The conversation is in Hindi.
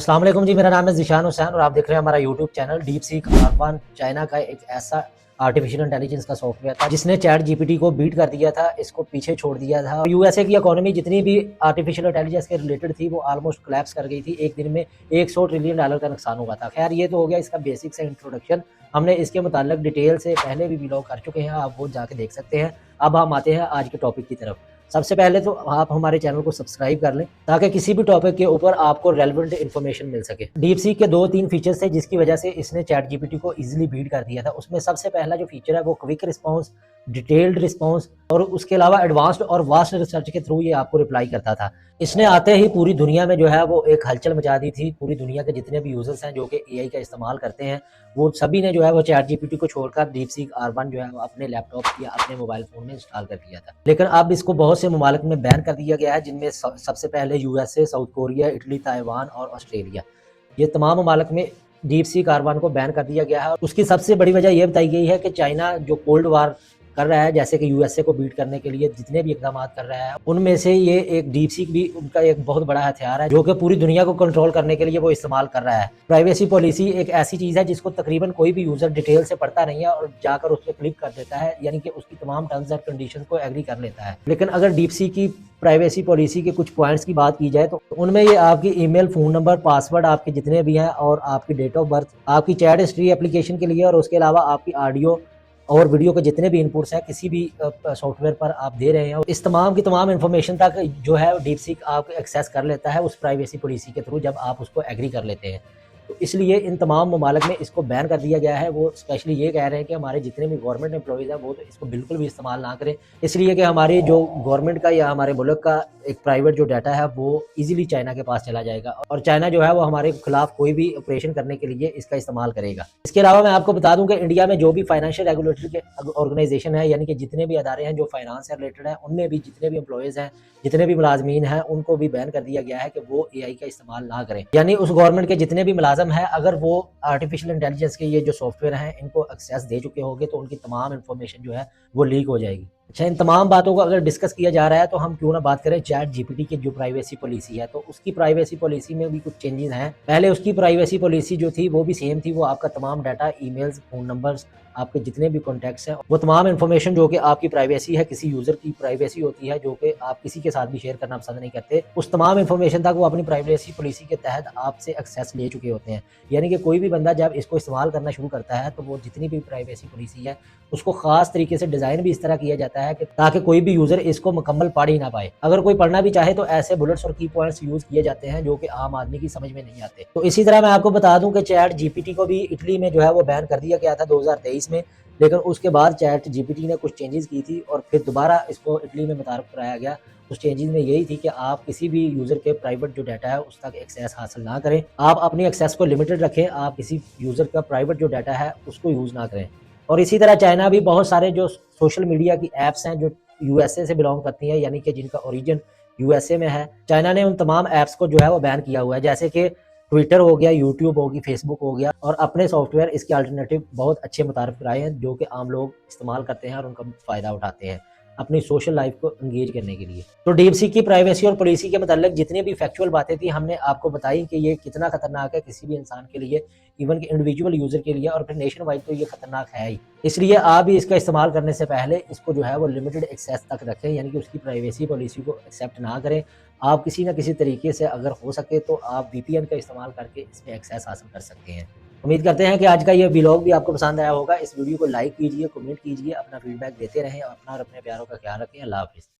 अस्सलाम वालेकुम जी, मेरा नाम है ज़ीशान हुसैन और आप देख रहे हैं हमारा YouTube channel deep seek R1। China का एक ऐसा आर्टिफिशियल इंटेलिजेंस का सॉफ्टवेयर था जिसने चैट जीपीटी को बीट कर दिया था, इसको पीछे छोड़ दिया था। यूएसए की इकोनॉमी जितनी भी आर्टिफिशियल इंटेलिजेंस के रिलेटेड थी वो ऑलमोस्ट कोलैप्स कर गई थी। एक दिन में $100 ट्रिलियन का नुकसान हुआ था। खैर, ये तो हो गया इसका बेसिक से इंट्रोडक्शन। हमने इसके मुताल्लिक डिटेल से पहले भी व्लॉग कर चुके हैं, आप वो जाके देख सकते हैं। अब हम आते हैं आज के टॉपिक की तरफ। सबसे पहले तो आप हमारे चैनल को सब्सक्राइब कर लें ताकि किसी भी टॉपिक के ऊपर आपको रेलेवेंट इन्फॉर्मेशन मिल सके। डीप सीक के 2-3 फीचर्स थे जिसकी वजह से इसने चैट जीपीटी को इजीली बीट कर दिया था। उसमें सबसे पहला जो फीचर है वो क्विक रिस्पांस, डिटेल्ड रिस्पांस और उसके अलावा एडवांस्ड और वास्ट रिसर्च के थ्रू ये आपको रिप्लाई करता था। इसने आते ही पूरी दुनिया में जो है वो एक हलचल मचा दी थी। पूरी दुनिया के जितने भी यूजर्स हैं जो कि एआई का इस्तेमाल करते हैं, वो सभी ने जो है वो चैट जीपीटी को छोड़कर डीप सीक R1 जो है वो अपने लैपटॉप या अपने मोबाइल फोन में इंस्टॉल कर लिया था। लेकिन अब इसको बहुत से ममालिक में बैन कर दिया गया है, जिनमें सबसे पहले USA, south Korea, Italy, Taiwan और ऑस्ट्रेलिया। ये तमाम ममालिक में डीप सीक R1 को बैन कर दिया गया है। उसकी सबसे बड़ी वजह यह बताई गई है कि चाइना जो कोल्ड वार कर रहा है, जैसे कि यूएसए को बीट करने के लिए जितने भी इकदाम कर रहा है, उनमें से ये एक डीप सीक भी उनका एक बहुत बड़ा हथियार है जो कि पूरी दुनिया को कंट्रोल करने के लिए वो इस्तेमाल कर रहा है। प्राइवेसी पॉलिसी एक ऐसी चीज है जिसको तकरीबन कोई भी यूजर डिटेल से पढ़ता नहीं है और जाकर उस पर क्लिक कर देता है, यानी कि उसकी तमाम टर्म्स एंड कंडीशंस को एग्री कर लेता है। लेकिन अगर डीप सीक की प्राइवेसी पॉलिसी के कुछ पॉइंट्स की बात की जाए तो उनमें ये आपकी ईमेल, फोन नंबर, पासवर्ड आपके जितने भी हैं और आपकी डेट ऑफ बर्थ, आपकी चैट हिस्ट्री एप्लीकेशन के लिए और उसके अलावा आपकी ऑडियो और वीडियो के जितने भी इनपुट्स हैं किसी भी सॉफ्टवेयर पर आप दे रहे हैं, इस तमाम की तमाम इन्फॉर्मेशन तक जो है डीप सीक आप एक्सेस कर लेता है उस प्राइवेसी पॉलिसी के थ्रू, जब आप उसको एग्री कर लेते हैं। तो इसलिए इन तमाम ममालिक में इसको बैन कर दिया गया है। वो स्पेशली ये कह रहे हैं कि हमारे जितने भी गवर्नमेंट एम्प्लॉइज़ हैं वो तो इसको बिल्कुल भी इस्तेमाल ना करें, इसलिए कि हमारे जो गवर्नमेंट का या हमारे मुल्क का एक प्राइवेट जो डाटा है वो इजीली चाइना के पास चला जाएगा और चाइना जो है वो हमारे खिलाफ कोई भी ऑपरेशन करने के लिए इसका इस्तेमाल करेगा। इसके अलावा मैं आपको बता दूं कि इंडिया में जो भी फाइनेंशियल रेगुलेटरी के ऑर्गेनाइजेशन है, यानी कि जितने भी अदारे हैं जो फाइनेंस से रिलेटेड है, उनमें भी जितने भी एम्प्लॉइज़ हैं, जितने भी मुलाजमीन हैं, उनको भी बैन कर दिया गया है कि वो एआई का इस्तेमाल ना करें। यानी उस गवर्नमेंट के जितने भी मुलाजम हैं, अगर वो आर्टिफिशियल इंटेलिजेंस के ये जो सॉफ्टवेयर हैं इनको एक्सेस दे चुके होंगे तो उनकी तमाम इन्फॉर्मेशन जो है वो लीक हो जाएगी। अच्छा, इन तमाम बातों को अगर डिस्कस किया जा रहा है तो हम क्यों ना बात करें चैट जीपीटी की जो प्राइवेसी पॉलिसी है। तो उसकी प्राइवेसी पॉलिसी में भी कुछ चेंजेस हैं। पहले उसकी प्राइवेसी पॉलिसी जो थी वो भी सेम थी, वो आपका तमाम डाटा, ईमेल्स, फोन नंबर्स, आपके जितने भी कॉन्टैक्ट्स हैं, वो तमाम इन्फॉर्मेशन जो कि आपकी प्राइवेसी है, किसी यूजर की प्राइवेसी होती है जो कि आप किसी के साथ भी शेयर करना पसंद नहीं करते, उस तमाम इन्फॉर्मेशन तक वो अपनी प्राइवेसी पॉलिसी के तहत आपसे एक्सेस ले चुके होते हैं। यानी कि कोई भी बंदा जब इसको इस्तेमाल करना शुरू करता है तो वो जितनी भी प्राइवेसी पॉलिसी है उसको खास तरीके से डिजाइन भी इस तरह किया जाता है कि ताकि कोई भी यूजर इसको मुकम्मल पढ़ ही ना पाए। अगर कोई पढ़ना भी चाहे तो ऐसे बुलेट्स और की पॉइंट्स यूज किए जाते हैं जो कि आम आदमी की समझ में नहीं आते। तो इसी तरह मैं आपको बता दूं कि चैट जीपीटी को भी इटली में जो है वो बैन कर दिया गया था 2023 में, लेकिन उसके बाद चैट जीपीटी ने कुछ चेंजेस की थी और फिर दोबारा इसको इटली में मुतारफ कराया गया। उस चेंजेस में यही थी कि आप किसी भी यूजर के प्राइवेट जो डाटा है उस तक एक्सेस हासिल ना करें, आप अपनी एक्सेस को लिमिटेड रखें, आप किसी यूजर का प्राइवेट जो डाटा है उसको यूज ना करें। और इसी तरह चाइना भी बहुत सारे जो सोशल मीडिया की एप्स हैं जो यूएसए से बिलोंग करती हैं, यानी कि जिनका ओरिजिन यूएसए में है, चाइना ने उन तमाम ऐप्स को जो है वो बैन किया हुआ है, जैसे कि ट्विटर हो गया, यूट्यूब होगी, फेसबुक हो गया, और अपने सॉफ्टवेयर इसके अल्टरनेटिव बहुत अच्छे मुतारफ कराए हैं जो कि आम लोग इस्तेमाल करते हैं और उनका फ़ायदा उठाते हैं अपनी सोशल लाइफ को एंगेज करने के लिए। तो डीप सीक की प्राइवेसी और पॉलिसी के मतलब जितनी भी फैक्चुअल बातें थी हमने आपको बताई कि ये कितना खतरनाक है किसी भी इंसान के लिए, इवन कि इंडिविजुअल यूजर के लिए, और फिर नेशन वाइड तो ये खतरनाक है ही। इसलिए आप भी इसका इस्तेमाल करने से पहले इसको जो है वो लिमिटेड एक्सेस तक रखें, यानी कि उसकी प्राइवेसी पॉलिसी को एक्सेप्ट ना करें। आप किसी न किसी तरीके से अगर हो सके तो आप वीपीएन का इस्तेमाल करके इसमें एक्सेस हासिल कर सकते हैं। उम्मीद करते हैं कि आज का ये व्लॉग भी आपको पसंद आया होगा। इस वीडियो को लाइक कीजिए, कमेंट कीजिए, अपना फीडबैक देते रहें और अपना और अपने प्यारों का ख्याल रखें। अल्लाह हाफ़िज़।